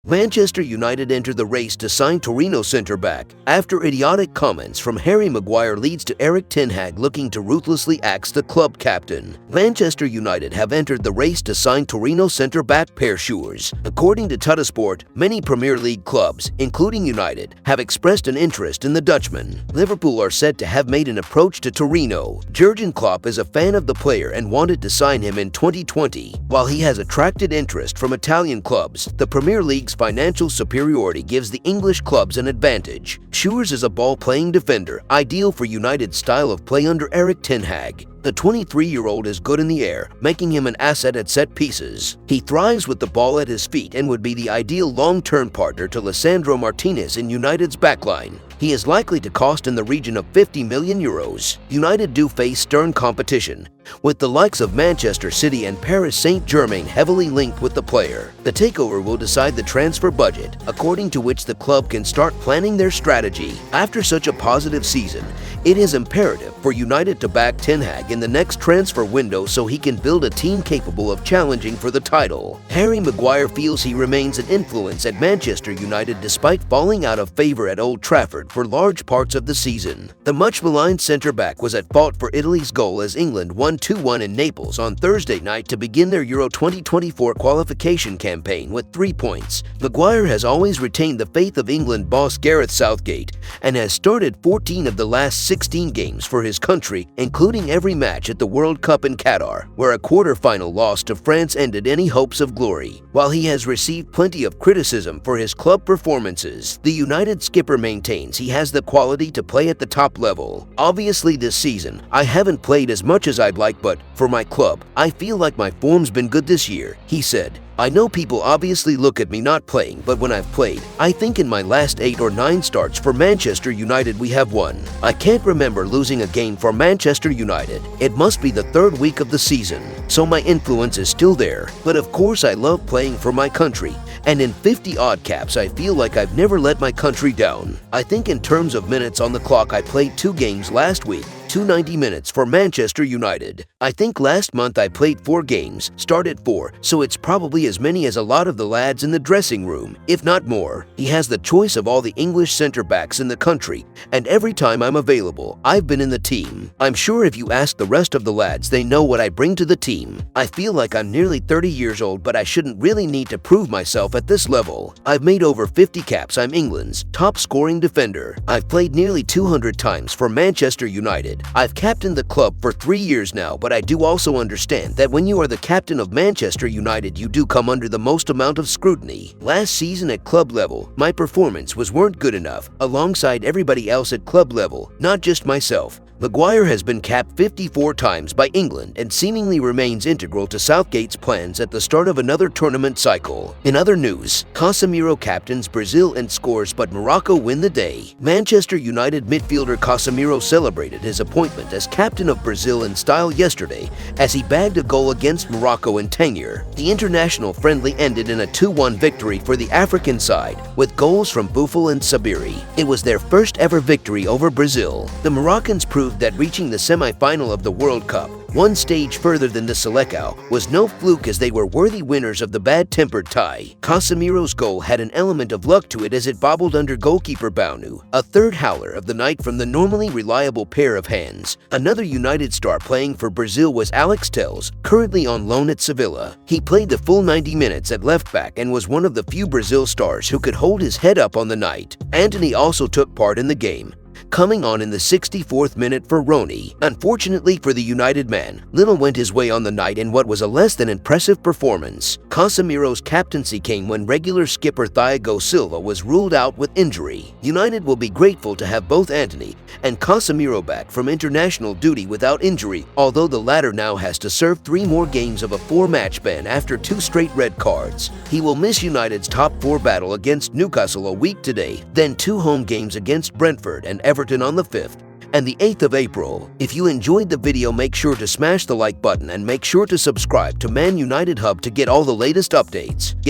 Manchester United enter the race to sign Torino centre-back after idiotic comments from Harry Maguire leads to Erik ten Hag looking to ruthlessly axe the club captain. Manchester United have entered the race to sign Torino centre-back Perr Schuurs. According to Tuttosport, many Premier League clubs, including United, have expressed an interest in the Dutchman. Liverpool are said to have made an approach to Torino. Jurgen Klopp is a fan of the player and wanted to sign him in 2020. While he has attracted interest from Italian clubs, the Premier League's financial superiority gives the English clubs an advantage. Schuurs is a ball-playing defender, ideal for United's style of play under Erik ten Hag. The 23-year-old is good in the air, making him an asset at set pieces. He thrives with the ball at his feet and would be the ideal long-term partner to Lisandro Martinez in United's backline. He is likely to cost in the region of €50 million. United do face stern competition, with the likes of Manchester City and Paris Saint-Germain heavily linked with the player. The takeover will decide the transfer budget, according to which the club can start planning their strategy. After such a positive season, it is imperative for United to back ten Hag in the next transfer window so he can build a team capable of challenging for the title. Harry Maguire feels he remains an influence at Manchester United despite falling out of favour at Old Trafford for large parts of the season. The much-maligned centre-back was at fault for Italy's goal as England won 2-1 in Naples on Thursday night to begin their Euro 2024 qualification campaign with 3 points. Maguire has always retained the faith of England boss Gareth Southgate and has started 14 of the last 16 games for his country, including every match at the World Cup in Qatar, where a quarter-final loss to France ended any hopes of glory. While he has received plenty of criticism for his club performances, the United skipper maintains he has the quality to play at the top level. Obviously this season, I haven't played as much as I'd like, but for my club, I feel like my form's been good this year, he said. I know people obviously look at me not playing, but when I've played, I think in my last 8 or 9 starts for Manchester United we have won. I can't remember losing a game for Manchester United. It must be the 3rd week of the season, so my influence is still there. But of course I love playing for my country, and in 50-odd caps I feel like I've never let my country down. I think in terms of minutes on the clock I played 2 games last week, 290 minutes for Manchester United. I think last month I played 4 games, started 4, so it's probably as many as a lot of the lads in the dressing room, if not more. He has the choice of all the English centre-backs in the country, and every time I'm available, I've been in the team. I'm sure if you ask the rest of the lads, they know what I bring to the team. I feel like I'm nearly 30 years old, but I shouldn't really need to prove myself at this level. I've made over 50 caps. I'm England's top scoring defender. I've played nearly 200 times for Manchester United. I've captained the club for 3 years now, but I do also understand that when you are the captain of Manchester United, you do come under the most amount of scrutiny. Last season at club level, my performance weren't good enough, alongside everybody else at club level, not just myself. Maguire has been capped 54 times by England and seemingly remains integral to Southgate's plans at the start of another tournament cycle. In other news, Casemiro captains Brazil and scores, but Morocco win the day. Manchester United midfielder Casemiro celebrated his appointment as captain of Brazil in style yesterday as he bagged a goal against Morocco in Tangier. The international friendly ended in a 2-1 victory for the African side, with goals from Buffal and Sabiri. It was their first ever victory over Brazil. The Moroccans proved that reaching the semi-final of the World Cup, one stage further than the Selecao, was no fluke as they were worthy winners of the bad-tempered tie. Casemiro's goal had an element of luck to it as it bobbled under goalkeeper Baunu, a third howler of the night from the normally reliable pair of hands. Another United star playing for Brazil was Alex Telles, currently on loan at Sevilla. He played the full 90 minutes at left-back and was one of the few Brazil stars who could hold his head up on the night. Antony also took part in the game, coming on in the 64th minute for Rony. Unfortunately for the United man, little went his way on the night in what was a less than impressive performance. Casemiro's captaincy came when regular skipper Thiago Silva was ruled out with injury. United will be grateful to have both Antony and Casemiro back from international duty without injury, although the latter now has to serve 3 more games of a 4-match ban after 2 straight red cards. He will miss United's top 4 battle against Newcastle a week today, then 2 home games against Brentford and Everton on the 5th and the 8th of April. If you enjoyed the video, make sure to smash the like button and make sure to subscribe to Man United Hub to get all the latest updates.